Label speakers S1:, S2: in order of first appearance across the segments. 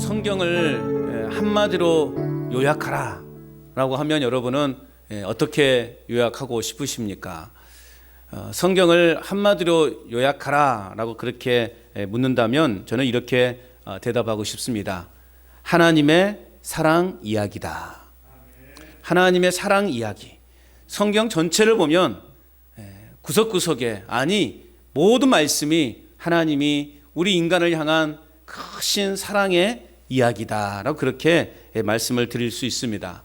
S1: 성경을 한마디로 요약하라 라고 하면 여러분은 어떻게 요약하고 싶으십니까? 성경을 한마디로 요약하라 라고 그렇게 묻는다면 저는 이렇게 대답하고 싶습니다. 하나님의 사랑 이야기다. 하나님의 사랑 이야기. 성경 전체를 보면 구석구석에, 아니 모든 말씀이 하나님이 우리 인간을 향한 크신 사랑의 이야기다라고 그렇게 말씀을 드릴 수 있습니다.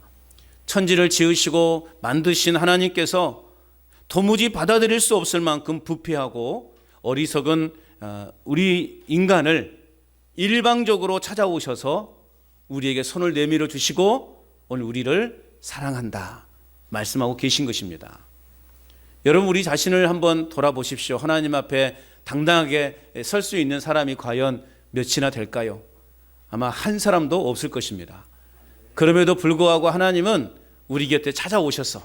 S1: 천지를 지으시고 만드신 하나님께서 도무지 받아들일 수 없을 만큼 부패하고 어리석은 우리 인간을 일방적으로 찾아오셔서 우리에게 손을 내밀어 주시고 오늘 우리를 사랑한다 말씀하고 계신 것입니다. 여러분, 우리 자신을 한번 돌아보십시오. 하나님 앞에 당당하게 설 수 있는 사람이 과연 몇이나 될까요? 아마 한 사람도 없을 것입니다. 그럼에도 불구하고 하나님은 우리 곁에 찾아오셔서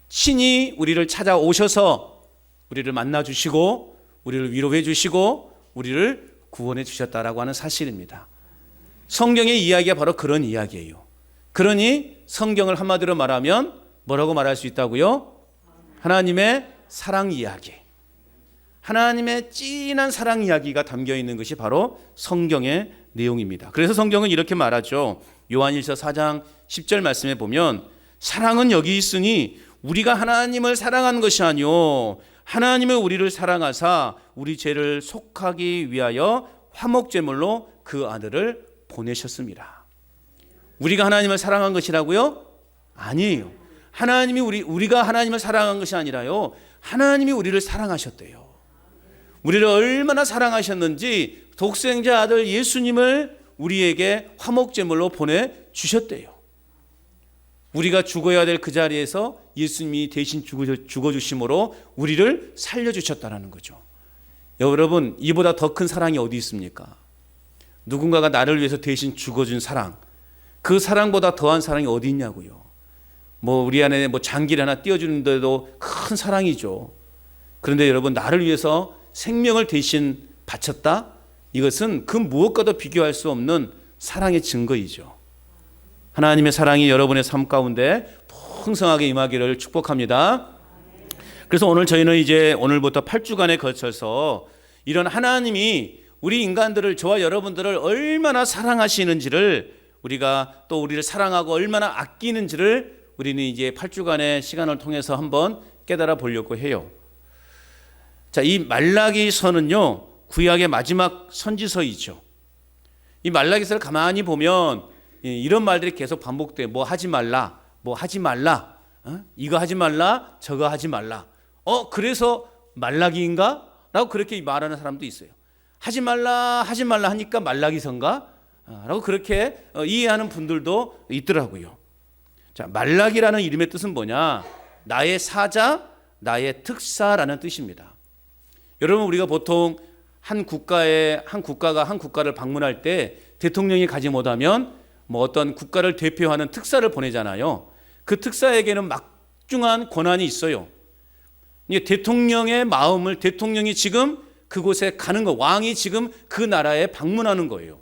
S1: 친히 우리를 찾아오셔서 우리를 만나주시고 우리를 위로해 주시고 우리를 구원해 주셨다라고 하는 사실입니다. 성경의 이야기가 바로 그런 이야기예요. 그러니 성경을 한마디로 말하면 뭐라고 말할 수 있다고요? 하나님의 사랑 이야기. 하나님의 진한 사랑 이야기가 담겨 있는 것이 바로 성경의 내용입니다. 그래서 성경은 이렇게 말하죠. 요한일서 4장 10절 말씀에 보면 사랑은 여기 있으니 우리가 하나님을 사랑한 것이 아니요 하나님은 우리를 사랑하사 우리 죄를 속하기 위하여 화목제물로 그 아들을 보내셨습니다. 우리가 하나님을 사랑한 것이라고요? 아니에요. 하나님이 우리가 하나님을 사랑한 것이 아니라요. 하나님이 우리를 사랑하셨대요. 우리를 얼마나 사랑하셨는지 독생자 아들 예수님을 우리에게 화목제물로 보내주셨대요. 우리가 죽어야 될 그 자리에서 예수님이 대신 죽어주심으로 우리를 살려주셨다는 거죠. 여러분, 이보다 더 큰 사랑이 어디 있습니까? 누군가가 나를 위해서 대신 죽어준 사랑, 그 사랑보다 더한 사랑이 어디 있냐고요. 우리 안에 장기를 하나 띄워주는데도 큰 사랑이죠. 그런데 여러분, 나를 위해서 생명을 대신 바쳤다? 이것은 그 무엇과도 비교할 수 없는 사랑의 증거이죠. 하나님의 사랑이 여러분의 삶 가운데 풍성하게 임하기를 축복합니다. 그래서 오늘 저희는 이제 오늘부터 8주간에 걸쳐서 이런 하나님이 우리 인간들을, 저와 여러분들을 얼마나 사랑하시는지를, 우리가 또 우리를 사랑하고 얼마나 아끼는지를 우리는 이제 8주간의 시간을 통해서 한번 깨달아 보려고 해요. 자, 이 말라기서는요, 구약의 마지막 선지서이죠. 이 말라기서를 가만히 보면 이런 말들이 계속 반복돼요. 뭐 하지 말라, 뭐 하지 말라, 이거 하지 말라, 저거 하지 말라. 그래서 말라기인가? 라고 그렇게 말하는 사람도 있어요. 하지 말라 하니까 말라기서인가? 라고 그렇게 이해하는 분들도 있더라고요. 자, 말라기라는 이름의 뜻은 뭐냐? 나의 사자, 나의 특사라는 뜻입니다. 여러분, 우리가 보통 한 국가가 한 국가를 방문할 때 대통령이 가지 못하면 어떤 국가를 대표하는 특사를 보내잖아요. 그 특사에게는 막중한 권한이 있어요. 대통령의 마음을, 대통령이 지금 그곳에 가는 거, 왕이 지금 그 나라에 방문하는 거예요.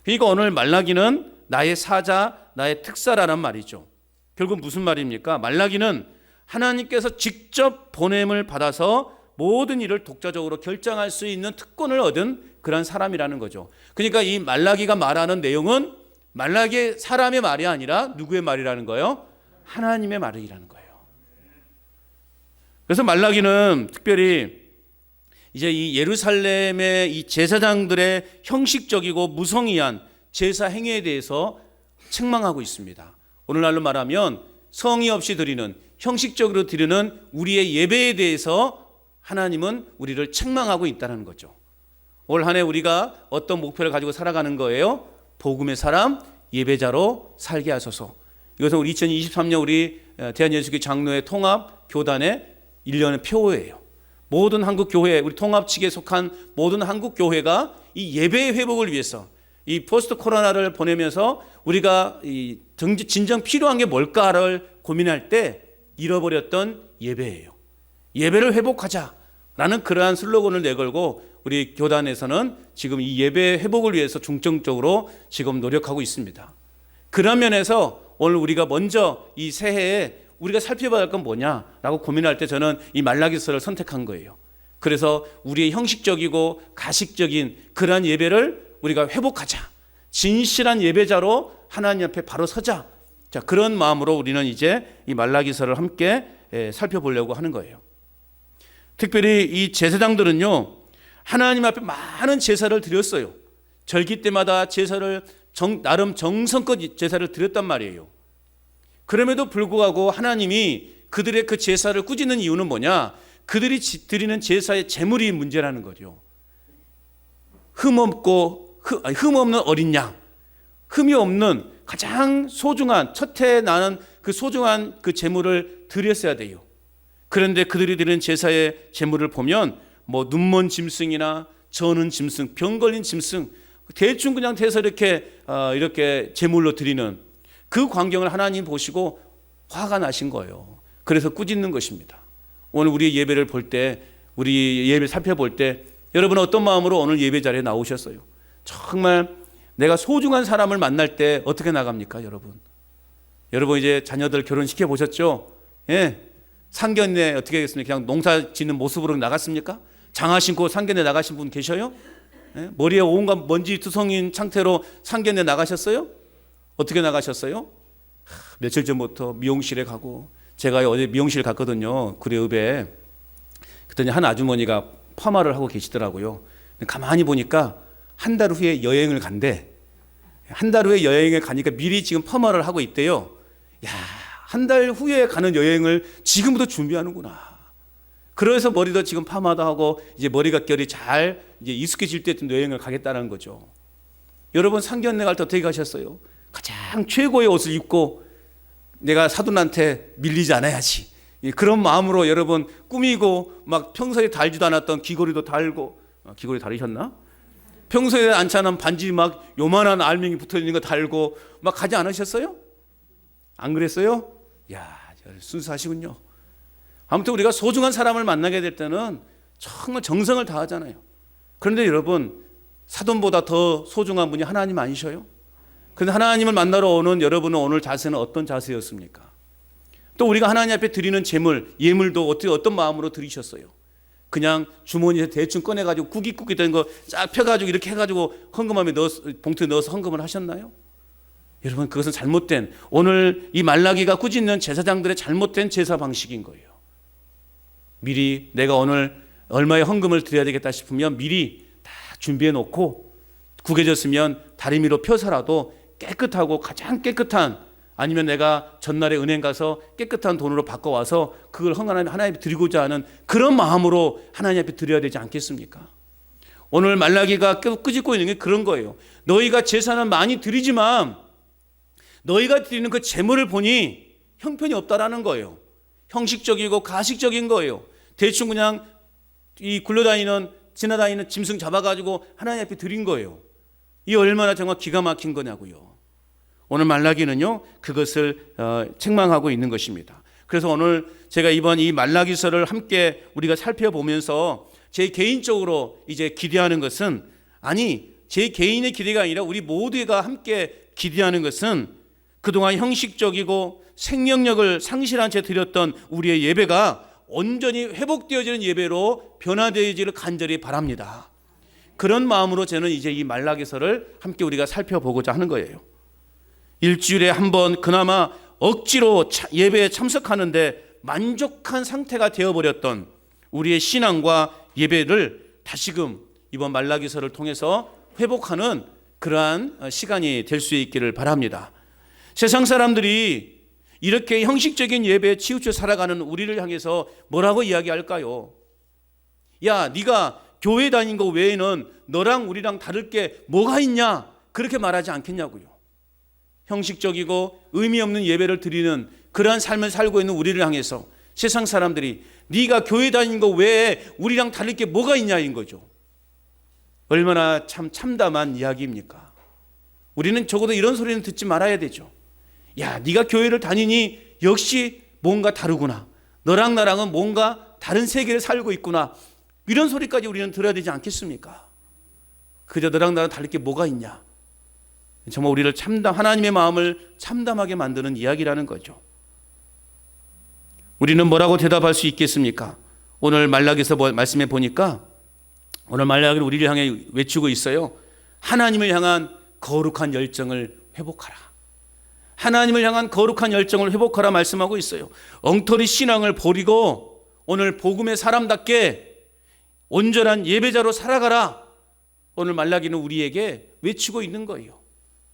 S1: 그러니까 오늘 말라기는 나의 사자, 나의 특사라는 말이죠. 결국 무슨 말입니까? 말라기는 하나님께서 직접 보냄을 받아서 모든 일을 독자적으로 결정할 수 있는 특권을 얻은 그런 사람이라는 거죠. 그러니까 이 말라기가 말하는 내용은 말라기의 사람의 말이 아니라 누구의 말이라는 거예요? 하나님의 말이라는 거예요. 그래서 말라기는 특별히 이제 이 예루살렘의 이 제사장들의 형식적이고 무성의한 제사 행위에 대해서 책망하고 있습니다. 오늘날로 말하면 성의 없이 드리는, 형식적으로 드리는 우리의 예배에 대해서 하나님은 우리를 책망하고 있다는 거죠. 올 한 해 우리가 어떤 목표를 가지고 살아가는 거예요? 복음의 사람, 예배자로 살게 하소서. 이것은 우리 2023년 우리 대한예수교회 장로회 통합 교단의 1년의 표어예요. 모든 한국 교회, 우리 통합 측에 속한 모든 한국 교회가 이 예배의 회복을 위해서 이 포스트 코로나를 보내면서 우리가 이 진정 필요한 게 뭘까를 고민할 때 잃어버렸던 예배예요. 예배를 회복하자라는 그러한 슬로건을 내걸고 우리 교단에서는 지금 이 예배 회복을 위해서 중점적으로 지금 노력하고 있습니다. 그런 면에서 오늘 우리가 먼저 이 새해에 우리가 살펴봐야 할 건 뭐냐라고 고민할 때 저는 이 말라기서를 선택한 거예요. 그래서 우리의 형식적이고 가식적인 그러한 예배를 우리가 회복하자. 진실한 예배자로 하나님 앞에 바로 서자. 자, 그런 마음으로 우리는 이제 이 말라기서를 함께 살펴보려고 하는 거예요. 특별히 이 제사장들은요, 하나님 앞에 많은 제사를 드렸어요. 절기 때마다 제사를 나름 정성껏 제사를 드렸단 말이에요. 그럼에도 불구하고 하나님이 그들의 그 제사를 꾸짖는 이유는 뭐냐? 그들이 드리는 제사의 제물이 문제라는 거죠. 흠 없는 어린 양, 흠이 없는 가장 소중한 첫해 나는 그 소중한 그 제물을 드렸어야 돼요. 그런데 그들이 드리는 제사의 제물을 보면 뭐 눈먼 짐승이나 저는 짐승, 병 걸린 짐승, 대충 그냥 대서 이렇게 제물로 드리는 그 광경을 하나님 보시고 화가 나신 거예요. 그래서 꾸짖는 것입니다. 오늘 우리 예배를 볼 때, 우리 예배 살펴볼 때 여러분은 어떤 마음으로 오늘 예배 자리에 나오셨어요? 정말 내가 소중한 사람을 만날 때 어떻게 나갑니까, 여러분? 여러분 이제 자녀들 결혼시켜 보셨죠? 예. 상견례 어떻게 하겠습니까? 그냥 농사 짓는 모습으로 나갔습니까? 장화 신고 상견례 나가신 분 계셔요? 예? 머리에 온갖 먼지 투성인 상태로 상견례 나가셨어요? 어떻게 나가셨어요? 며칠 전부터 미용실에 가고, 제가 어제 미용실 갔거든요. 구례읍에. 그랬더니 한 아주머니가 파마를 하고 계시더라고요. 가만히 보니까 한 달 후에 여행을 간대. 한 달 후에 여행을 가니까 미리 지금 파마를 하고 있대요. 야, 한 달 후에 가는 여행을 지금부터 준비하는구나. 그래서 머리도 지금 파마도 하고 이제 머리가 결이 잘 이제 익숙해질 때쯤 여행을 가겠다는 거죠. 여러분 상견례 갈 때 어떻게 가셨어요? 가장 최고의 옷을 입고 내가 사돈한테 밀리지 않아야지. 그런 마음으로 여러분 꾸미고 막 평소에 달지도 않았던 귀걸이도 달고, 귀걸이 다르셨나? 평소에 않지 않은 반지 막 요만한 알맹이 붙어 있는 거 달고 막 가지 않으셨어요? 안 그랬어요? 야, 순수하시군요. 아무튼 우리가 소중한 사람을 만나게 될 때는 정말 정성을 다하잖아요. 그런데 여러분 사돈보다 더 소중한 분이 하나님 아니셔요? 그런데 하나님을 만나러 오는 여러분은 오늘 자세는 어떤 자세였습니까? 또 우리가 하나님 앞에 드리는 제물, 예물도 어떤 마음으로 드리셨어요? 그냥 주머니에 대충 꺼내가지고 구깃구깃 된 거 쫙 펴가지고 이렇게 해가지고 봉투에 넣어서 헌금을 하셨나요? 여러분 그것은 잘못된, 오늘 이 말라기가 꾸짖는 제사장들의 잘못된 제사 방식인 거예요. 미리 내가 오늘 얼마의 헌금을 드려야 되겠다 싶으면 미리 다 준비해 놓고 구겨졌으면 다리미로 펴서라도 깨끗하고 가장 깨끗한, 아니면 내가 전날에 은행 가서 깨끗한 돈으로 바꿔와서 그걸 하나님 앞에 드리고자 하는 그런 마음으로 하나님 앞에 드려야 되지 않겠습니까? 오늘 말라기가 계속 꾸짖고 있는 게 그런 거예요. 너희가 제사는 많이 드리지만 너희가 드리는 그 제물을 보니 형편이 없다라는 거예요. 형식적이고 가식적인 거예요. 대충 그냥 이 지나다니는 짐승 잡아가지고 하나님 앞에 드린 거예요. 이 얼마나 정말 기가 막힌 거냐고요. 오늘 말라기는요 그것을 책망하고 있는 것입니다. 그래서 오늘 제가 이번 이 말라기서를 함께 우리가 살펴보면서 제 개인적으로 이제 기대하는 것은, 아니 제 개인의 기대가 아니라 우리 모두가 함께 기대하는 것은 그동안 형식적이고 생명력을 상실한 채 드렸던 우리의 예배가 온전히 회복되어지는 예배로 변화되어지기를 간절히 바랍니다. 그런 마음으로 저는 이제 이 말라기서를 함께 우리가 살펴보고자 하는 거예요. 일주일에 한 번 그나마 억지로 예배에 참석하는데 만족한 상태가 되어버렸던 우리의 신앙과 예배를 다시금 이번 말라기서를 통해서 회복하는 그러한 시간이 될 수 있기를 바랍니다. 세상 사람들이 이렇게 형식적인 예배에 치우쳐 살아가는 우리를 향해서 뭐라고 이야기할까요? 야, 네가 교회 다닌 거 외에는 너랑 우리랑 다를 게 뭐가 있냐? 그렇게 말하지 않겠냐고요. 형식적이고 의미 없는 예배를 드리는 그러한 삶을 살고 있는 우리를 향해서 세상 사람들이 네가 교회 다닌 거 외에 우리랑 다를 게 뭐가 있냐인 거죠. 얼마나 참담한 이야기입니까? 우리는 적어도 이런 소리는 듣지 말아야 되죠. 야, 네가 교회를 다니니 역시 뭔가 다르구나. 너랑 나랑은 뭔가 다른 세계를 살고 있구나. 이런 소리까지 우리는 들어야 되지 않겠습니까? 그저 너랑 나랑 다를 게 뭐가 있냐? 정말 우리를 하나님의 마음을 참담하게 만드는 이야기라는 거죠. 우리는 뭐라고 대답할 수 있겠습니까? 오늘 말라기서 말씀해 보니까 오늘 말라기는 우리를 향해 외치고 있어요. 하나님을 향한 거룩한 열정을 회복하라. 하나님을 향한 거룩한 열정을 회복하라 말씀하고 있어요. 엉터리 신앙을 버리고 오늘 복음의 사람답게 온전한 예배자로 살아가라. 오늘 말라기는 우리에게 외치고 있는 거예요.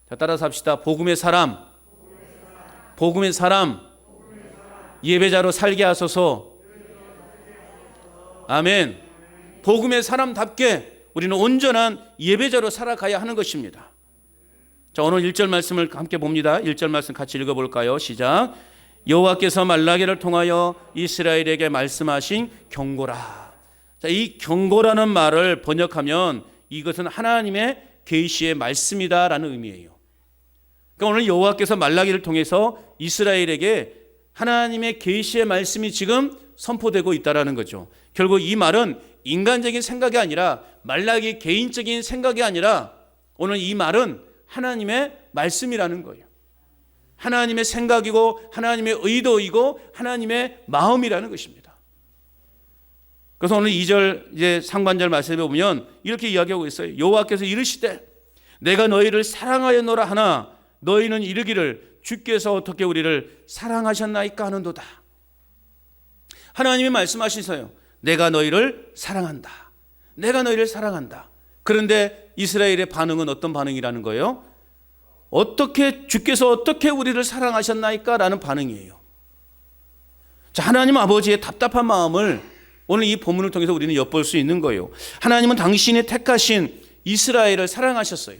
S1: 자, 따라서 합시다. 복음의 사람, 예배자로 살게 하소서. 아멘. 복음의 사람답게 우리는 온전한 예배자로 살아가야 하는 것입니다. 자, 오늘 1절 말씀을 함께 봅니다. 1절 말씀 같이 읽어볼까요? 시작. 여호와께서 말라기를 통하여 이스라엘에게 말씀하신 경고라. 자, 이 경고라는 말을 번역하면 이것은 하나님의 계시의 말씀이다라는 의미예요. 그러니까 오늘 여호와께서 말라기를 통해서 이스라엘에게 하나님의 계시의 말씀이 지금 선포되고 있다라는 거죠. 결국 이 말은 인간적인 생각이 아니라 말라기 개인적인 생각이 아니라 오늘 이 말은 하나님의 말씀이라는 거예요. 하나님의 생각이고 하나님의 의도이고 하나님의 마음이라는 것입니다. 그래서 오늘 2절 이제 상반절 말씀에 보면 이렇게 이야기하고 있어요. 여호와께서 이르시되 내가 너희를 사랑하였노라 하나 너희는 이르기를 주께서 어떻게 우리를 사랑하셨나이까 하는도다. 하나님이 말씀하시서요. 내가 너희를 사랑한다. 내가 너희를 사랑한다. 그런데 이스라엘의 반응은 어떤 반응이라는 거예요? 주께서 어떻게 우리를 사랑하셨나이까 라는 반응이에요. 자, 하나님 아버지의 답답한 마음을 오늘 이 본문을 통해서 우리는 엿볼 수 있는 거예요. 하나님은 당신이 택하신 이스라엘을 사랑하셨어요.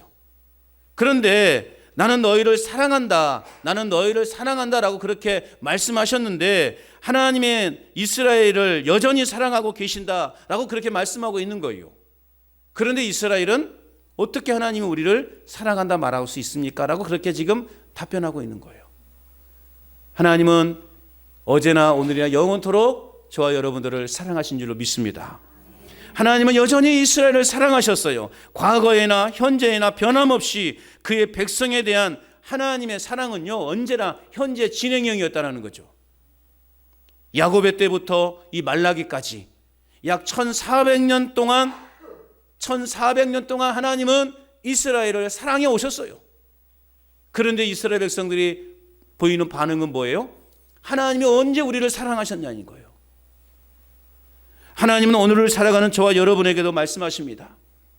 S1: 그런데 나는 너희를 사랑한다. 나는 너희를 사랑한다라고 그렇게 말씀하셨는데 하나님의 이스라엘을 여전히 사랑하고 계신다라고 그렇게 말씀하고 있는 거예요. 그런데 이스라엘은 어떻게 하나님이 우리를 사랑한다 말할 수 있습니까? 라고 그렇게 지금 답변하고 있는 거예요. 하나님은 어제나 오늘이나 영원토록 저와 여러분들을 사랑하신 줄로 믿습니다. 하나님은 여전히 이스라엘을 사랑하셨어요. 과거에나 현재에나 변함없이 그의 백성에 대한 하나님의 사랑은요 언제나 현재 진행형이었다는 거죠. 야고보 때부터 이 말라기까지 약 1400년 동안 하나님은 이스라엘을 사랑해 오셨어요. 그런데 이스라엘 백성들이 보이는 반응은 뭐예요? 하나님이 언제 우리를 사랑하셨냐는 거예요. 하나님은 오늘을 살아가는 저와 여러분에게도 말씀하십니다.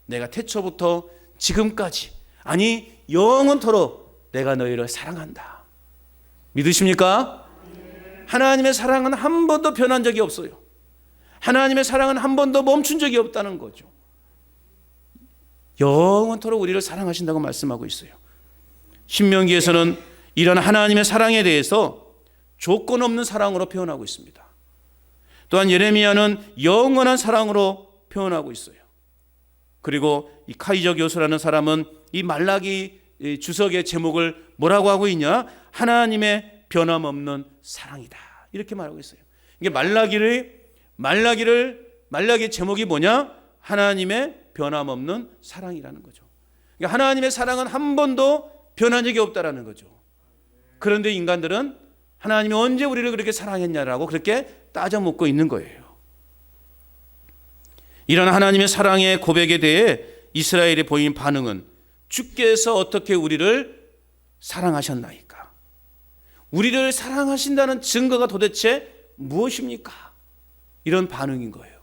S1: 내가 태초부터 지금까지 아니 영원토록 내가 너희를 사랑한다. 믿으십니까? 하나님의 사랑은 한 번도 변한 적이 없어요. 하나님의 사랑은 한 번도 멈춘 적이 없다는 거죠. 영원토록 우리를 사랑하신다고 말씀하고 있어요. 신명기에서는 이런 하나님의 사랑에 대해서 조건 없는 사랑으로 표현하고 있습니다. 또한 예레미야는 영원한 사랑으로 표현하고 있어요. 그리고 이 카이저 교수라는 사람은 이 말라기 주석의 제목을 뭐라고 하고 있냐? 하나님의 변함없는 사랑이다. 이렇게 말하고 있어요. 이게 말라기 제목이 뭐냐? 하나님의 변함없는 사랑이라는 거죠. 그러니까 하나님의 사랑은 한 번도 변한 적이 없다라는 거죠. 그런데 인간들은 하나님이 언제 우리를 그렇게 사랑했냐라고 그렇게 따져 묻고 있는 거예요. 이런 하나님의 사랑의 고백에 대해 이스라엘이 보인 반응은 주께서 어떻게 우리를 사랑하셨나이까? 우리를 사랑하신다는 증거가 도대체 무엇입니까? 이런 반응인 거예요.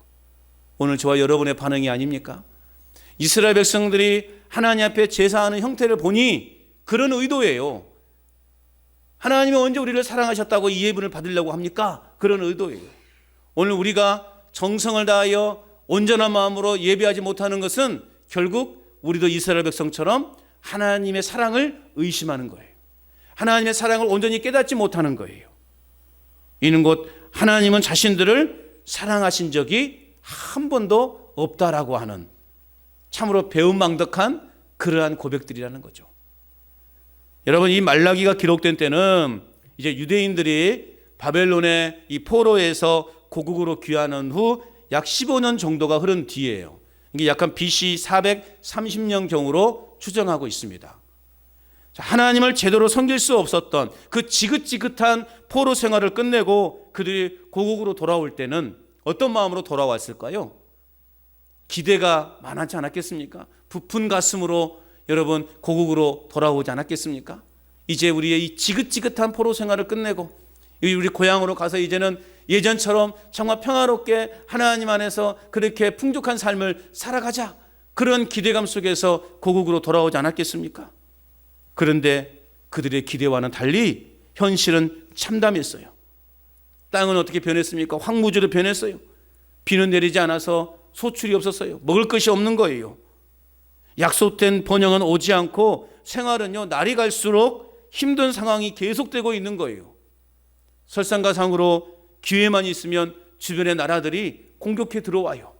S1: 오늘 저와 여러분의 반응이 아닙니까? 이스라엘 백성들이 하나님 앞에 제사하는 형태를 보니 그런 의도예요. 하나님이 언제 우리를 사랑하셨다고 이 예분을 받으려고 합니까? 그런 의도예요. 오늘 우리가 정성을 다하여 온전한 마음으로 예배하지 못하는 것은 결국 우리도 이스라엘 백성처럼 하나님의 사랑을 의심하는 거예요. 하나님의 사랑을 온전히 깨닫지 못하는 거예요. 이는 곧 하나님은 자신들을 사랑하신 적이 한 번도 없다라고 하는 참으로 배은망덕한 그러한 고백들이라는 거죠. 여러분, 이 말라기가 기록된 때는 이제 유대인들이 바벨론의 이 포로에서 고국으로 귀환한 후 약 15년 정도가 흐른 뒤에요. 이게 약간 BC 430년경으로 추정하고 있습니다. 하나님을 제대로 섬길 수 없었던 그 지긋지긋한 포로 생활을 끝내고 그들이 고국으로 돌아올 때는 어떤 마음으로 돌아왔을까요? 기대가 많았지 않았겠습니까? 부푼 가슴으로 여러분 고국으로 돌아오지 않았겠습니까? 이제 우리의 이 지긋지긋한 포로 생활을 끝내고 우리 고향으로 가서 이제는 예전처럼 정말 평화롭게 하나님 안에서 그렇게 풍족한 삶을 살아가자, 그런 기대감 속에서 고국으로 돌아오지 않았겠습니까? 그런데 그들의 기대와는 달리 현실은 참담했어요. 땅은 어떻게 변했습니까? 황무지로 변했어요. 비는 내리지 않아서 소출이 없었어요. 먹을 것이 없는 거예요. 약속된 번영은 오지 않고 생활은요, 날이 갈수록 힘든 상황이 계속되고 있는 거예요. 설상가상으로 기회만 있으면 주변의 나라들이 공격해 들어와요.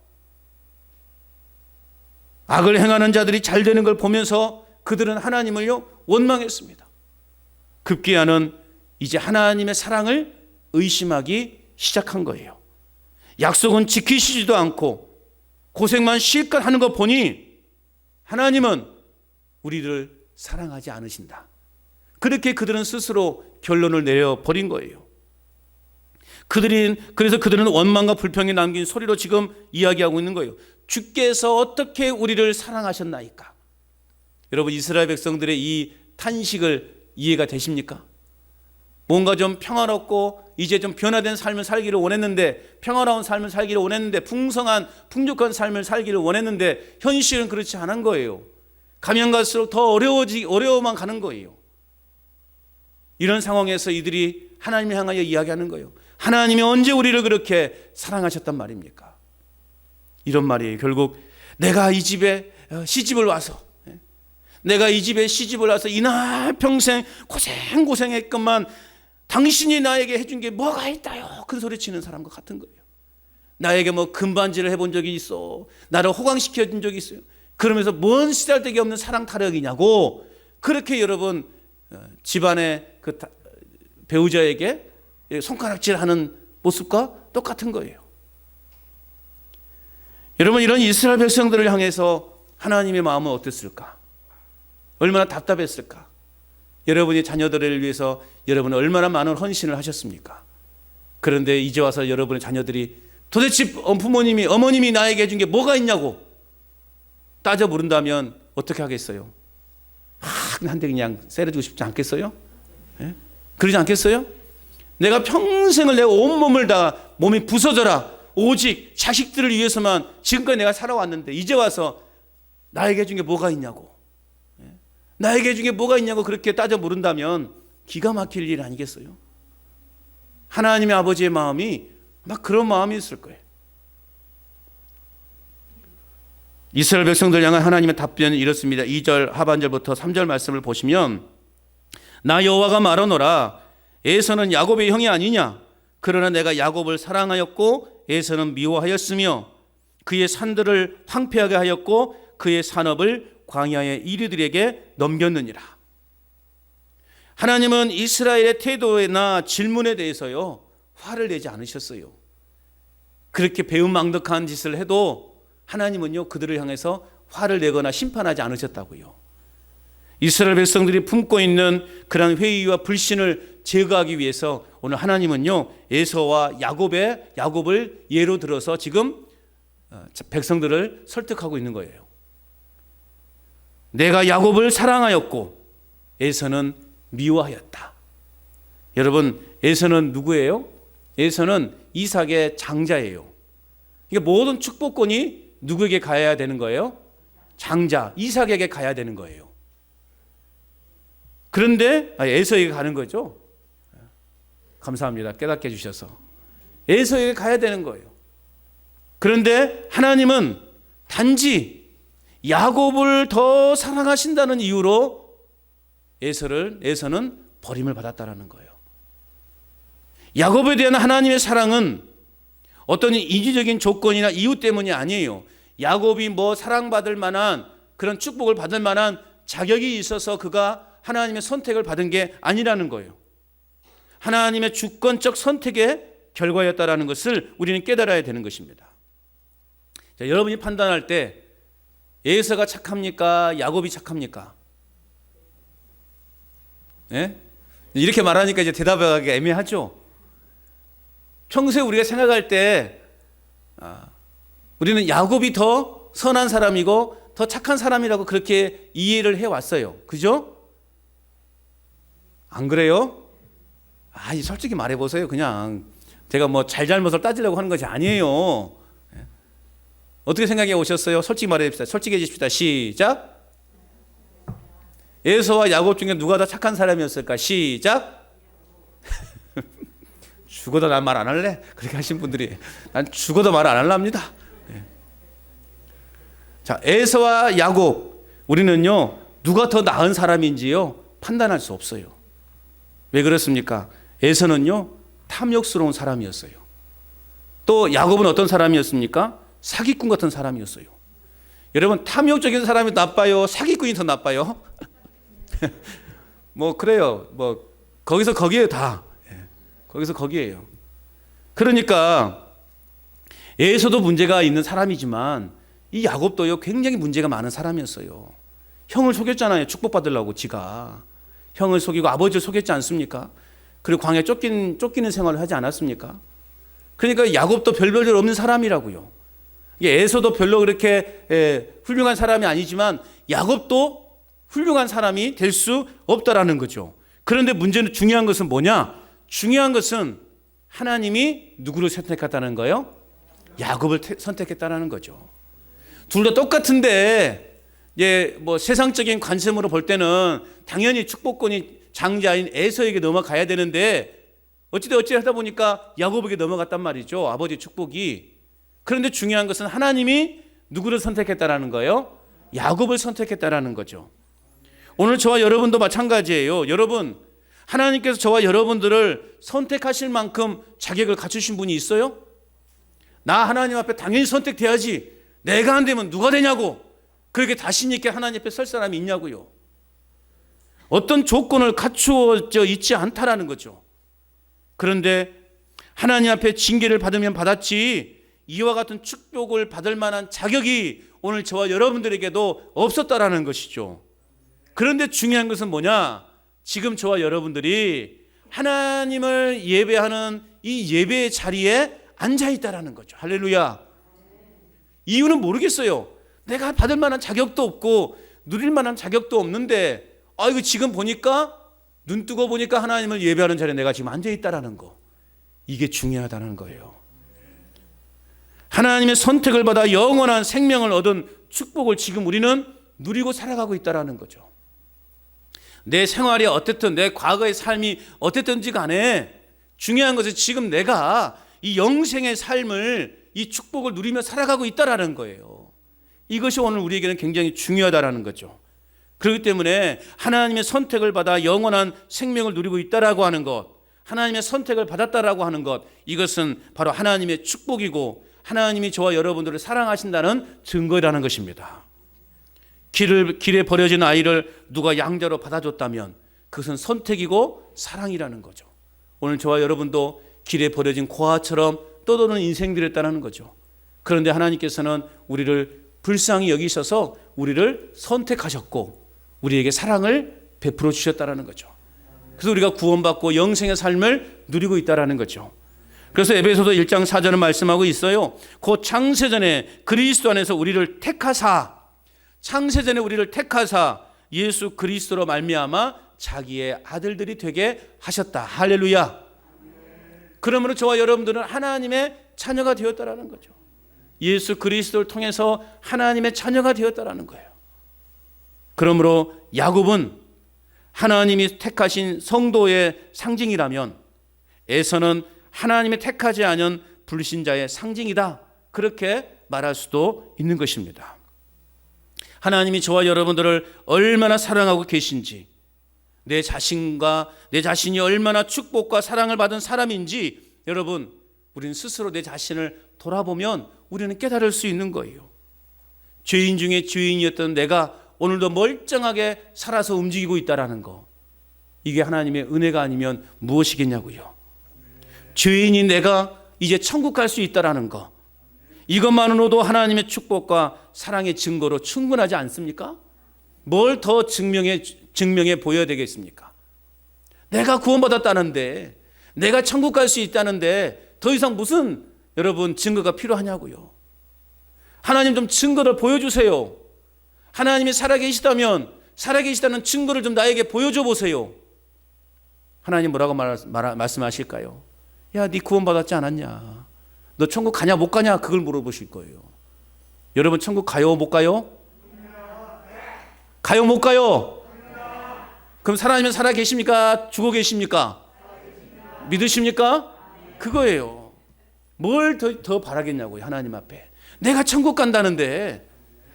S1: 악을 행하는 자들이 잘 되는 걸 보면서 그들은 하나님을요, 원망했습니다. 급기야는 이제 하나님의 사랑을 의심하기 시작한 거예요. 약속은 지키시지도 않고 고생만 실컷 하는 거 보니 하나님은 우리를 사랑하지 않으신다. 그렇게 그들은 스스로 결론을 내려버린 거예요. 그래서 그들은 원망과 불평이 남긴 소리로 지금 이야기하고 있는 거예요. 주께서 어떻게 우리를 사랑하셨나이까? 여러분, 이스라엘 백성들의 이 탄식을 이해가 되십니까? 뭔가 좀 평화롭고 이제 좀 변화된 삶을 살기를 원했는데, 평화로운 삶을 살기를 원했는데, 풍성한 풍족한 삶을 살기를 원했는데 현실은 그렇지 않은 거예요. 가면 갈수록 더 어려워만 가는 거예요. 이런 상황에서 이들이 하나님을 향하여 이야기하는 거예요. 하나님이 언제 우리를 그렇게 사랑하셨단 말입니까? 이런 말이에요. 결국 내가 이 집에 시집을 와서 이날 평생 고생했건만 당신이 나에게 해준 게 뭐가 있다요? 큰 소리 치는 사람과 같은 거예요. 나에게 뭐 금반지를 해본 적이 있어, 나를 호강시켜준 적이 있어요. 그러면서 뭔 쓰잘데기 없는 사랑 타령이냐고, 그렇게 여러분 집안의 그 배우자에게 손가락질하는 모습과 똑같은 거예요. 여러분, 이런 이스라엘 백성들을 향해서 하나님의 마음은 어땠을까? 얼마나 답답했을까? 여러분이 자녀들을 위해서 여러분은 얼마나 많은 헌신을 하셨습니까? 그런데 이제 와서 여러분의 자녀들이 도대체 어머님이 나에게 해준 게 뭐가 있냐고 따져 물은다면 어떻게 하겠어요? 한 대 그냥 세려주고 싶지 않겠어요? 예? 그러지 않겠어요? 내가 평생을 내 온몸을 다 몸이 부서져라, 오직 자식들을 위해서만 지금까지 내가 살아왔는데 이제 와서 나에게 해준 게 뭐가 있냐고, 나에게 해준 게 뭐가 있냐고 그렇게 따져 물은다면 기가 막힐 일 아니겠어요? 하나님의 아버지의 마음이 막 그런 마음이 있을 거예요. 이스라엘 백성들 향한 하나님의 답변은 이렇습니다. 2절 하반절부터 3절 말씀을 보시면, 나 여호와가 말하노라, 에서는 야곱의 형이 아니냐? 그러나 내가 야곱을 사랑하였고 에서는 미워하였으며 그의 산들을 황폐하게 하였고 그의 산업을 광야의 이리들에게 넘겼느니라. 하나님은 이스라엘의 태도나 질문에 대해서요, 화를 내지 않으셨어요. 그렇게 배은망덕한 짓을 해도 하나님은요, 그들을 향해서 화를 내거나 심판하지 않으셨다고요. 이스라엘 백성들이 품고 있는 그런 회의와 불신을 제거하기 위해서 오늘 하나님은요, 에서와 야곱을 예로 들어서 지금 백성들을 설득하고 있는 거예요. 내가 야곱을 사랑하였고 에서는 미워하였다. 여러분, 에서는 누구예요? 에서는 이삭의 장자예요. 이게 모든 축복권이 누구에게 가야 되는 거예요? 장자 이삭에게 가야 되는 거예요. 그런데 에서에게 가는 거죠. 감사합니다. 깨닫게 해주셔서. 에서에게 가야 되는 거예요. 그런데 하나님은 단지 야곱을 더 사랑하신다는 이유로 에서는 버림을 받았다는 거예요. 야곱에 대한 하나님의 사랑은 어떤 인위적인 조건이나 이유 때문이 아니에요. 야곱이 뭐 사랑받을 만한 그런 축복을 받을 만한 자격이 있어서 그가 하나님의 선택을 받은 게 아니라는 거예요. 하나님의 주권적 선택의 결과였다라는 것을 우리는 깨달아야 되는 것입니다. 자, 여러분이 판단할 때 에서가 착합니까? 야곱이 착합니까? 예? 이렇게 말하니까 이제 대답하기가 애매하죠. 평소에 우리가 생각할 때 우리는 야곱이 더 선한 사람이고 더 착한 사람이라고 그렇게 이해를 해왔어요. 그죠? 안 그래요? 솔직히 말해보세요. 그냥 제가 뭐 잘잘못을 따지려고 하는 것이 아니에요. 어떻게 생각해 오셨어요? 솔직히 말해봅시다. 솔직해집시다. 시작. 에서와 야곱 중에 누가 더 착한 사람이었을까? 시작. 죽어도 난 말 안 할래? 그렇게 하신 분들이 난 죽어도 말 안 할랍니다. 자, 에서와 야곱, 우리는요 누가 더 나은 사람인지요 판단할 수 없어요. 왜 그렇습니까? 에서는요 탐욕스러운 사람이었어요. 또 야곱은 어떤 사람이었습니까? 사기꾼 같은 사람이었어요. 여러분, 탐욕적인 사람이 나빠요? 사기꾼이 더 나빠요? 뭐 그래요. 뭐 거기서 거기에요 다. 거기서 거기에요. 그러니까 에서도 문제가 있는 사람이지만 이 야곱도요 굉장히 문제가 많은 사람이었어요. 형을 속였잖아요. 축복받으려고 지가. 형을 속이고 아버지를 속였지 않습니까? 그리고 광야에 쫓기는 생활을 하지 않았습니까? 그러니까 야곱도 별별 없는 사람이라고요. 에서도 별로 그렇게 훌륭한 사람이 아니지만 야곱도 훌륭한 사람이 될 수 없다라는 거죠. 그런데 문제는 중요한 것은 뭐냐? 중요한 것은 하나님이 누구를 선택했다는 거예요? 야곱을 선택했다는 거죠. 둘 다 똑같은데 뭐 세상적인 관점으로 볼 때는 당연히 축복권이 장자인 에서에게 넘어가야 되는데 어찌 하다 보니까 야곱에게 넘어갔단 말이죠. 아버지 축복이. 그런데 중요한 것은 하나님이 누구를 선택했다라는 거예요? 야곱을 선택했다라는 거죠. 오늘 저와 여러분도 마찬가지예요. 여러분, 하나님께서 저와 여러분들을 선택하실 만큼 자격을 갖추신 분이 있어요? 나 하나님 앞에 당연히 선택돼야지. 내가 안 되면 누가 되냐고. 그렇게 자신 있게 하나님 앞에 설 사람이 있냐고요. 어떤 조건을 갖추어져 있지 않다라는 거죠. 그런데 하나님 앞에 징계를 받으면 받았지 이와 같은 축복을 받을 만한 자격이 오늘 저와 여러분들에게도 없었다라는 것이죠. 그런데 중요한 것은 뭐냐? 지금 저와 여러분들이 하나님을 예배하는 이 예배의 자리에 앉아 있다라는 거죠. 할렐루야. 이유는 모르겠어요. 내가 받을 만한 자격도 없고 누릴 만한 자격도 없는데 이거 지금 보니까 눈 뜨고 보니까 하나님을 예배하는 자리에 내가 지금 앉아 있다라는 거. 이게 중요하다는 거예요. 하나님의 선택을 받아 영원한 생명을 얻은 축복을 지금 우리는 누리고 살아가고 있다라는 거죠. 내 생활이 어쨌든 내 과거의 삶이 어땠든지 간에 중요한 것은 지금 내가 이 영생의 삶을 이 축복을 누리며 살아가고 있다라는 거예요. 이것이 오늘 우리에게는 굉장히 중요하다라는 거죠. 그렇기 때문에 하나님의 선택을 받아 영원한 생명을 누리고 있다라고 하는 것, 하나님의 선택을 받았다라고 하는 것, 이것은 바로 하나님의 축복이고 하나님이 저와 여러분들을 사랑하신다는 증거라는 것입니다. 길에 버려진 아이를 누가 양자로 받아줬다면 그것은 선택이고 사랑이라는 거죠. 오늘 저와 여러분도 길에 버려진 고아처럼 떠도는 인생들이었다는 거죠. 그런데 하나님께서는 우리를 불쌍히 여기셔서 우리를 선택하셨고 우리에게 사랑을 베풀어 주셨다는 거죠. 그래서 우리가 구원받고 영생의 삶을 누리고 있다는 거죠. 그래서 에베소서 1장 4절은 말씀하고 있어요. 곧 창세전에 그리스도 안에서 우리를 택하사, 창세전에 우리를 택하사 예수 그리스도로 말미암아 자기의 아들들이 되게 하셨다. 할렐루야. 그러므로 저와 여러분들은 하나님의 자녀가 되었다라는 거죠. 예수 그리스도를 통해서 하나님의 자녀가 되었다라는 거예요. 그러므로 야곱은 하나님이 택하신 성도의 상징이라면 에서는 하나님의 택하지 않은 불신자의 상징이다. 그렇게 말할 수도 있는 것입니다. 하나님이 저와 여러분들을 얼마나 사랑하고 계신지, 내 자신이 얼마나 축복과 사랑을 받은 사람인지 여러분, 우리는 스스로 내 자신을 돌아보면 우리는 깨달을 수 있는 거예요. 죄인 중에 죄인이었던 내가 오늘도 멀쩡하게 살아서 움직이고 있다는 거, 이게 하나님의 은혜가 아니면 무엇이겠냐고요. 죄인인 내가 이제 천국 갈 수 있다는 거, 이것만으로도 하나님의 축복과 사랑의 증거로 충분하지 않습니까? 뭘 더 증명해 보여야 되겠습니까? 내가 구원받았다는데, 내가 천국 갈 수 있다는데 더 이상 무슨 여러분 증거가 필요하냐고요. 하나님 좀 증거를 보여주세요. 하나님이 살아계시다면 살아계시다는 증거를 좀 나에게 보여줘 보세요. 하나님 뭐라고 말씀하실까요? 야, 네 구원받았지 않았냐? 너 천국 가냐 못 가냐? 그걸 물어보실 거예요. 여러분 천국 가요 못 가요? 가요 못 가요? 그럼 하나님은 살아 계십니까? 죽어 계십니까? 믿으십니까? 그거예요. 뭘 더 바라겠냐고요. 하나님 앞에. 내가 천국 간다는데,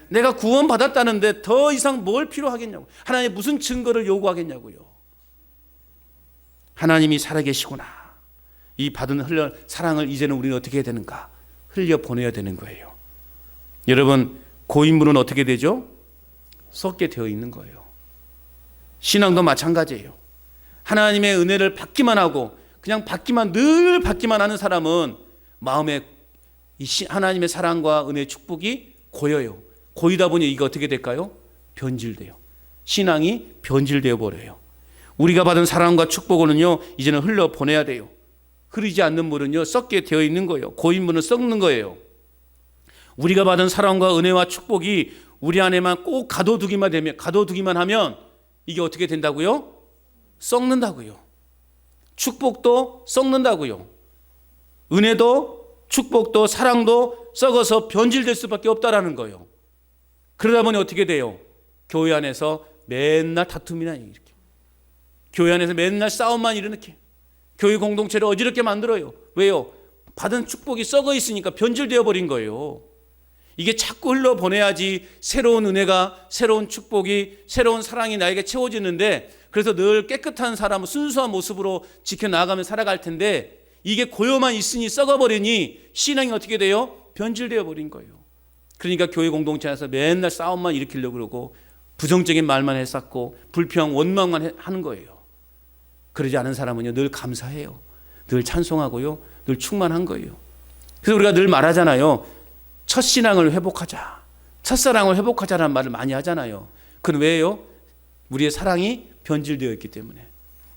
S1: 내가 구원 받았다는데 더 이상 뭘 필요하겠냐고. 하나님 무슨 증거를 요구하겠냐고요. 하나님이 살아계시구나. 이 받은 사랑을 이제는 우리는 어떻게 해야 되는가? 흘려보내야 되는 거예요. 여러분 고인물은 어떻게 되죠? 썩게 되어 있는 거예요. 신앙도 마찬가지예요. 하나님의 은혜를 받기만 하고 그냥 늘 받기만 하는 사람은 마음에 하나님의 사랑과 은혜의 축복이 고여요. 고이다 보니 이게 어떻게 될까요? 변질돼요. 신앙이 변질되어 버려요. 우리가 받은 사랑과 축복은요 이제는 흘려보내야 돼요. 흐르지 않는 물은요 썩게 되어 있는 거예요. 고인 물은 썩는 거예요. 우리가 받은 사랑과 은혜와 축복이 우리 안에만 꼭 가둬두기만 하면 이게 어떻게 된다고요? 썩는다고요. 축복도 썩는다고요. 은혜도 축복도 사랑도 썩어서 변질될 수밖에 없다라는 거예요. 그러다 보니 어떻게 돼요? 교회 안에서 맨날 다툼이나 이렇게. 교회 안에서 맨날 싸움만 일어나게. 교회 공동체를 어지럽게 만들어요. 왜요? 받은 축복이 썩어 있으니까 변질되어 버린 거예요. 이게 자꾸 흘러보내야지 새로운 은혜가, 새로운 축복이, 새로운 사랑이 나에게 채워지는데, 그래서 늘 깨끗한 사람, 순수한 모습으로 지켜나가며 살아갈 텐데, 이게 고요만 있으니 썩어버리니 신앙이 어떻게 돼요? 변질되어 버린 거예요. 그러니까 교회 공동체에서 맨날 싸움만 일으키려고 그러고 부정적인 말만 했었고 불평, 원망만 하는 거예요. 그러지 않은 사람은요 늘 감사해요. 늘 찬송하고요. 늘 충만한 거예요. 그래서 우리가 늘 말하잖아요. 첫 신앙을 회복하자. 첫사랑을 회복하자라는 말을 많이 하잖아요. 그건 왜요? 우리의 사랑이 변질되어 있기 때문에.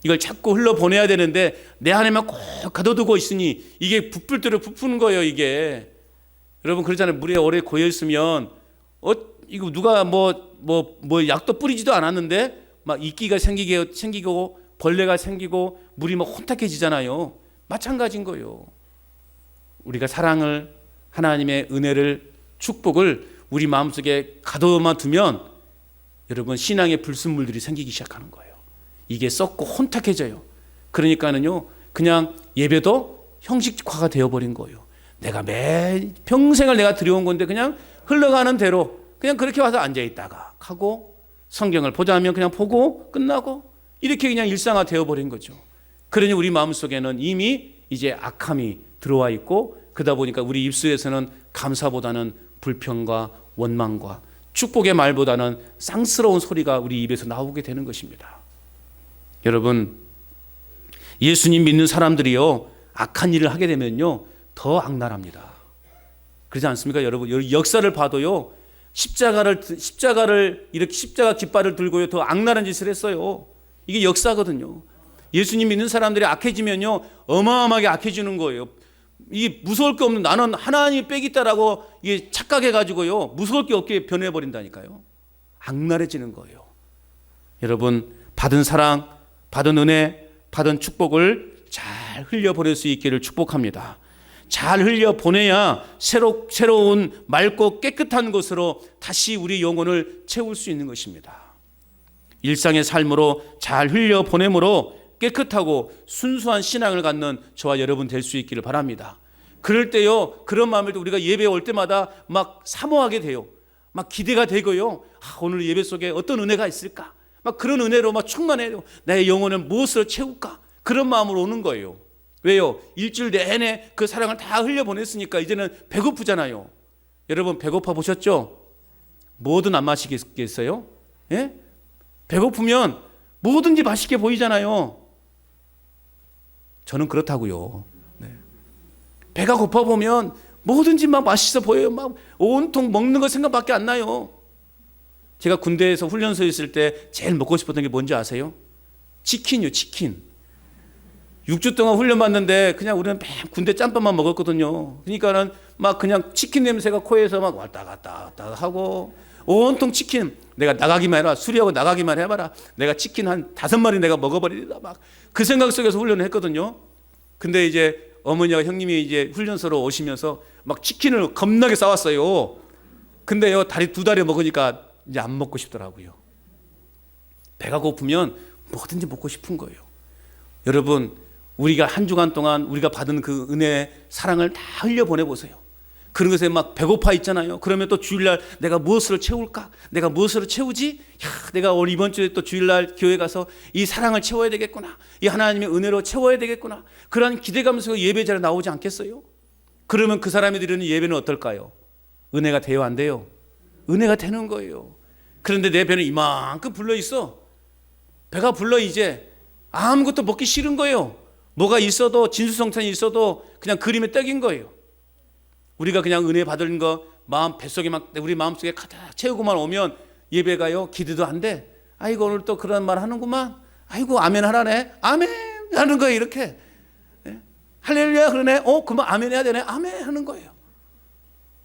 S1: 이걸 자꾸 흘러보내야 되는데 내 안에만 꼭 가둬두고 있으니 이게 부풀도록 부푸는 거예요. 이게 여러분 그러잖아요. 물에 오래 고여 있으면 이거 누가 뭐 약도 뿌리지도 않았는데 막 이끼가 생기고 벌레가 생기고 물이 막 혼탁해지잖아요. 마찬가지인 거예요. 우리가 사랑을, 하나님의 은혜를, 축복을 우리 마음속에 가둬만 두면 여러분 신앙의 불순물들이 생기기 시작하는 거예요. 이게 썩고 혼탁해져요. 그러니까는요 그냥 예배도 형식화가 되어버린 거예요. 내가 평생을 내가 드려온 건데 그냥 흘러가는 대로 그냥 그렇게 와서 앉아있다가 하고 성경을 보자면 그냥 보고 끝나고 이렇게 그냥 일상화 되어버린 거죠. 그러니 우리 마음속에는 이미 이제 악함이 들어와 있고 그러다 보니까 우리 입술에서는 감사보다는 불평과 원망과 축복의 말보다는 쌍스러운 소리가 우리 입에서 나오게 되는 것입니다. 여러분 예수님 믿는 사람들이요 악한 일을 하게 되면요 더 악랄합니다. 그렇지 않습니까? 여러분 역사를 봐도요 십자가를 이렇게 십자가 깃발을 들고요 더 악랄한 짓을 했어요. 이게 역사거든요. 예수님 믿는 사람들이 악해지면요 어마어마하게 악해지는 거예요. 이게 무서울 게 없는, 나는 하나님이 빼겠다라고 이게 착각해가지고요 무서울 게 없게 변해버린다니까요. 악랄해지는 거예요. 여러분 받은 사랑, 받은 은혜, 받은 축복을 잘 흘려보낼 수 있기를 축복합니다. 잘 흘려보내야 새로운 맑고 깨끗한 것으로 다시 우리 영혼을 채울 수 있는 것입니다. 일상의 삶으로 잘 흘려보내므로 깨끗하고 순수한 신앙을 갖는 저와 여러분 될 수 있기를 바랍니다. 그럴 때요 그런 마음을 우리가 예배에 올 때마다 막 사모하게 돼요. 막 기대가 되고요. 오늘 예배 속에 어떤 은혜가 있을까? 막 그런 은혜로 막 충만해요. 나의 영혼을 무엇으로 채울까? 그런 마음으로 오는 거예요. 왜요? 일주일 내내 그 사랑을 다 흘려보냈으니까 이제는 배고프잖아요. 여러분 배고파 보셨죠? 뭐든 안 마시겠어요? 예? 배고프면 뭐든지 맛있게 보이잖아요. 저는 그렇다고요. 네. 배가 고파 보면 뭐든지 막 맛있어 보여요. 막 온통 먹는 거 생각밖에 안 나요. 제가 군대에서 훈련소에 있을 때 제일 먹고 싶었던 게 뭔지 아세요? 치킨이요, 치킨. 6주 동안 훈련 받는데 그냥 우리는 맨 군대 짬밥만 먹었거든요. 그러니까는 막 그냥 치킨 냄새가 코에서 막 왔다 갔다 하고 온통 치킨. 내가 나가기만 해라. 수리하고 나가기만 해봐라. 내가 치킨 한 5마리 내가 먹어버리다 막 그 생각 속에서 훈련을 했거든요. 근데 이제 어머니와 형님이 이제 훈련소로 오시면서 막 치킨을 겁나게 싸왔어요. 근데요, 두 다리 먹으니까 이제 안 먹고 싶더라고요. 배가 고프면 뭐든지 먹고 싶은 거예요. 여러분, 우리가 한 주간 동안 우리가 받은 그 은혜의 사랑을 다 흘려보내보세요. 그런 것에 막 배고파 있잖아요. 그러면 또 주일날 내가 무엇으로 채울까? 내가 무엇으로 채우지? 내가 오늘 이번 주에 또 주일날 교회 가서 이 사랑을 채워야 되겠구나. 이 하나님의 은혜로 채워야 되겠구나. 그런 기대감 속에 예배 자리에 나오지 않겠어요? 그러면 그 사람이 드리는 예배는 어떨까요? 은혜가 돼요, 안 돼요? 은혜가 되는 거예요. 그런데 내 배는 이만큼 불러있어. 배가 불러 이제 아무것도 먹기 싫은 거예요. 뭐가 있어도 진수성찬이 있어도 그냥 그림에 떡인 거예요. 우리가 그냥 은혜 받은 거 마음 뱃속에 막 우리 마음속에 가득 채우고만 오면 예배가요 기대도 안 돼. 아이고 오늘 또 그런 말 하는구만. 아이고 아멘 하라네. 아멘 하는 거예요. 이렇게 할렐루야 그러네. 그만 아멘 해야 되네. 아멘 하는 거예요.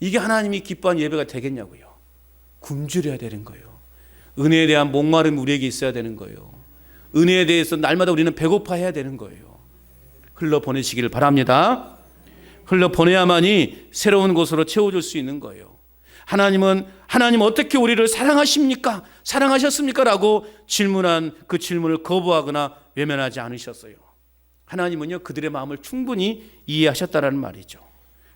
S1: 이게 하나님이 기뻐하는 예배가 되겠냐고요. 굶주려야 되는 거예요. 은혜에 대한 목마름이 우리에게 있어야 되는 거예요. 은혜에 대해서 날마다 우리는 배고파해야 되는 거예요. 흘러보내시기를 바랍니다. 흘러보내야만이 새로운 곳으로 채워줄 수 있는 거예요. 하나님 어떻게 우리를 사랑하십니까? 사랑하셨습니까? 라고 질문한 그 질문을 거부하거나 외면하지 않으셨어요. 하나님은요 그들의 마음을 충분히 이해하셨다는 말이죠.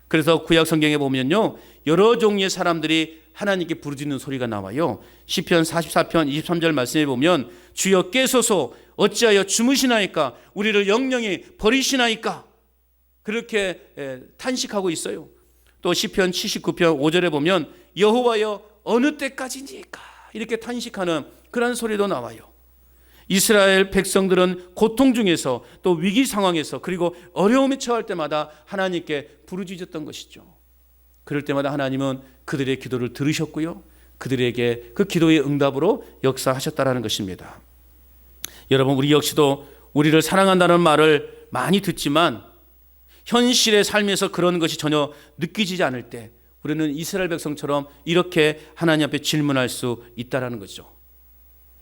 S1: 그래서 구약 성경에 보면요 여러 종류의 사람들이 하나님께 부르짖는 소리가 나와요. 시편 44편 23절 말씀에 보면 주여 깨소서 어찌하여 주무시나이까 우리를 영영히 버리시나이까 그렇게 탄식하고 있어요. 또 시편 79편 5절에 보면 여호와여 어느 때까지니까 이렇게 탄식하는 그런 소리도 나와요. 이스라엘 백성들은 고통 중에서 또 위기 상황에서 그리고 어려움에 처할 때마다 하나님께 부르짖었던 것이죠. 그럴 때마다 하나님은 그들의 기도를 들으셨고요. 그들에게 그 기도의 응답으로 역사하셨다는 것입니다. 여러분 우리 역시도 우리를 사랑한다는 말을 많이 듣지만 현실의 삶에서 그런 것이 전혀 느끼지지 않을 때 우리는 이스라엘 백성처럼 이렇게 하나님 앞에 질문할 수 있다는 거죠.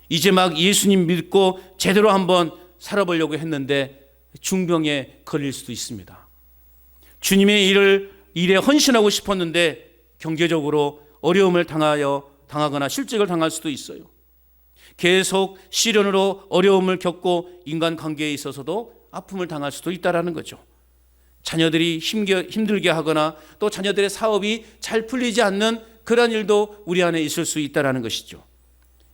S1: 이제 막 예수님 믿고 제대로 한번 살아보려고 했는데 중병에 걸릴 수도 있습니다. 주님의 일에 헌신하고 싶었는데 경제적으로 어려움을 당하거나 실직을 당할 수도 있어요. 계속 시련으로 어려움을 겪고 인간관계에 있어서도 아픔을 당할 수도 있다는 거죠. 자녀들이 힘들게 하거나 또 자녀들의 사업이 잘 풀리지 않는 그런 일도 우리 안에 있을 수 있다는 것이죠.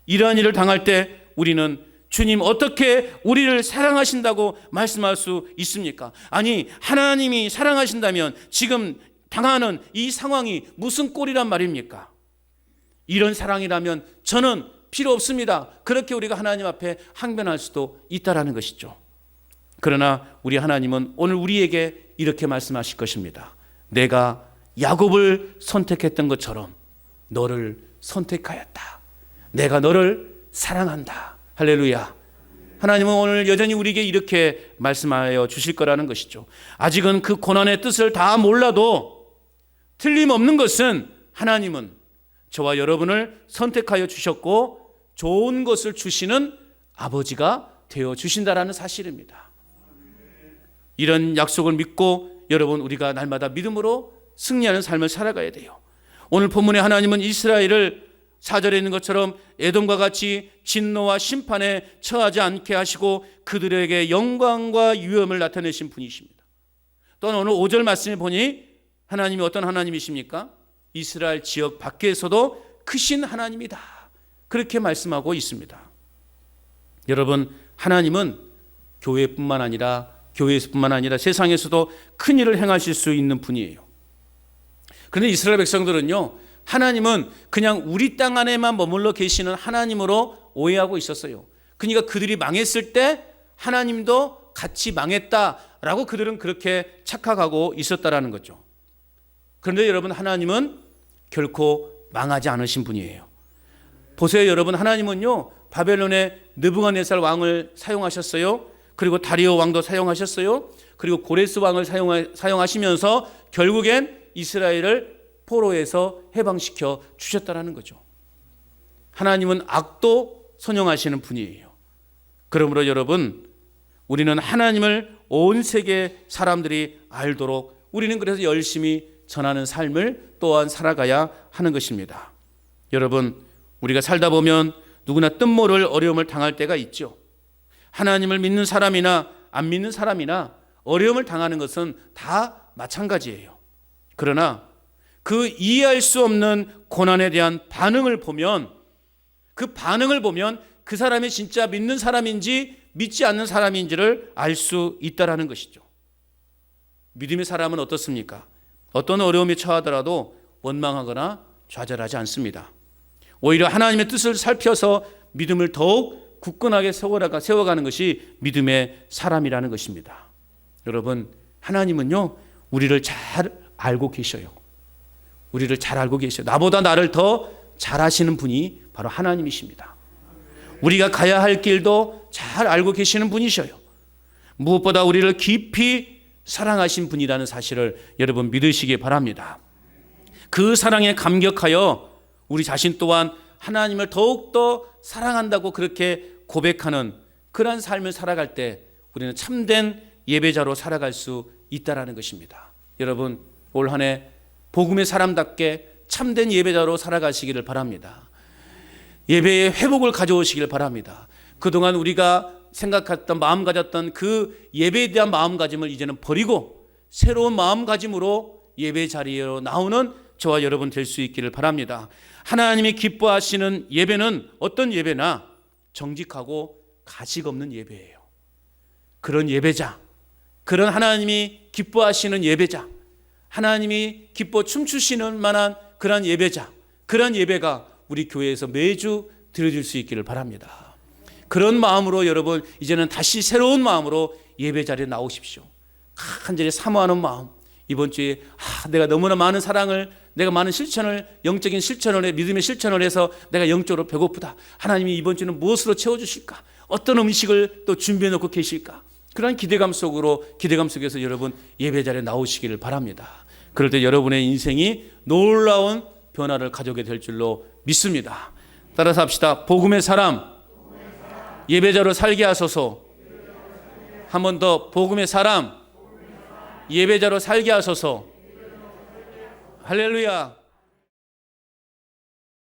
S1: 이러한 일을 당할 때 우리는 주님 어떻게 우리를 사랑하신다고 말씀할 수 있습니까? 아니 하나님이 사랑하신다면 지금 당하는 이 상황이 무슨 꼴이란 말입니까? 이런 사랑이라면 저는 필요 없습니다. 그렇게 우리가 하나님 앞에 항변할 수도 있다는 것이죠. 그러나 우리 하나님은 오늘 우리에게 이렇게 말씀하실 것입니다. 내가 야곱을 선택했던 것처럼 너를 선택하였다. 내가 너를 사랑한다. 할렐루야. 하나님은 오늘 여전히 우리에게 이렇게 말씀하여 주실 거라는 것이죠. 아직은 그 고난의 뜻을 다 몰라도 틀림없는 것은 하나님은 저와 여러분을 선택하여 주셨고 좋은 것을 주시는 아버지가 되어 주신다라는 사실입니다. 이런 약속을 믿고 여러분 우리가 날마다 믿음으로 승리하는 삶을 살아가야 돼요. 오늘 본문에 하나님은 이스라엘을 4절에 있는 것처럼 에돔과 같이 진노와 심판에 처하지 않게 하시고 그들에게 영광과 위엄을 나타내신 분이십니다. 또는 오늘 5절 말씀에 보니 하나님이 어떤 하나님이십니까? 이스라엘 지역 밖에서도 크신 하나님이다. 그렇게 말씀하고 있습니다. 여러분 하나님은 교회뿐만 아니라 세상에서도 큰 일을 행하실 수 있는 분이에요. 그런데 이스라엘 백성들은요 하나님은 그냥 우리 땅 안에만 머물러 계시는 하나님으로 오해하고 있었어요. 그러니까 그들이 망했을 때 하나님도 같이 망했다라고 그들은 그렇게 착각하고 있었다라는 거죠. 그런데 여러분, 하나님은 결코 망하지 않으신 분이에요. 보세요, 여러분. 하나님은요, 바벨론의 느부갓네살 왕을 사용하셨어요. 그리고 다리오 왕도 사용하셨어요. 그리고 고레스 왕을 사용하시면서 결국엔 이스라엘을 포로에서 해방시켜 주셨다라는 거죠. 하나님은 악도 선용하시는 분이에요. 그러므로 여러분, 우리는 하나님을 온 세계 사람들이 알도록 우리는 그래서 열심히 전하는 삶을 또한 살아가야 하는 것입니다. 여러분, 우리가 살다 보면 누구나 뜻모를 어려움을 당할 때가 있죠. 하나님을 믿는 사람이나 안 믿는 사람이나 어려움을 당하는 것은 다 마찬가지예요. 그러나 그 이해할 수 없는 고난에 대한 반응을 보면, 그 반응을 보면 그 사람이 진짜 믿는 사람인지 믿지 않는 사람인지를 알 수 있다라는 것이죠. 믿음의 사람은 어떻습니까? 어떤 어려움에 처하더라도 원망하거나 좌절하지 않습니다. 오히려 하나님의 뜻을 살펴서 믿음을 더욱 굳건하게 세워가는 것이 믿음의 사람이라는 것입니다. 여러분, 하나님은요, 우리를 잘 알고 계셔요. 우리를 잘 알고 계셔요. 나보다 나를 더 잘 아시는 분이 바로 하나님이십니다. 우리가 가야 할 길도 잘 알고 계시는 분이셔요. 무엇보다 우리를 깊이 사랑하신 분이라는 사실을 여러분 믿으시기 바랍니다. 그 사랑에 감격하여 우리 자신 또한 하나님을 더욱더 사랑한다고 그렇게 고백하는 그러한 삶을 살아갈 때 우리는 참된 예배자로 살아갈 수 있다라는 것입니다. 여러분, 올 한 해 복음의 사람답게 참된 예배자로 살아가시기를 바랍니다. 예배의 회복을 가져오시기를 바랍니다. 그동안 우리가 생각했던, 마음 가졌던 그 예배에 대한 마음가짐을 이제는 버리고 새로운 마음가짐으로 예배 자리로 나오는 저와 여러분 될 수 있기를 바랍니다. 하나님이 기뻐하시는 예배는 어떤 예배나 정직하고 가식 없는 예배예요. 그런 예배자, 그런 하나님이 기뻐하시는 예배자, 하나님이 기뻐 춤추시는 만한 그런 예배자, 그런 예배가 우리 교회에서 매주 드려질 수 있기를 바랍니다. 그런 마음으로 여러분 이제는 다시 새로운 마음으로 예배 자리에 나오십시오. 간절히 사모하는 마음, 이번 주에 내가 너무나 많은 사랑을, 내가 많은 실천을, 영적인 실천을, 믿음의 실천을 해서 내가 영적으로 배고프다. 하나님이 이번 주는 무엇으로 채워주실까? 어떤 음식을 또 준비해 놓고 계실까? 그런 기대감 속에서 여러분 예배 자리에 나오시기를 바랍니다. 그럴 때 여러분의 인생이 놀라운 변화를 가져오게 될 줄로 믿습니다. 따라서 합시다. 복음의 사람, 예배자로 살게 하소서. 한 번 더, 복음의 사람, 예배자로 살게 하소서. 할렐루야.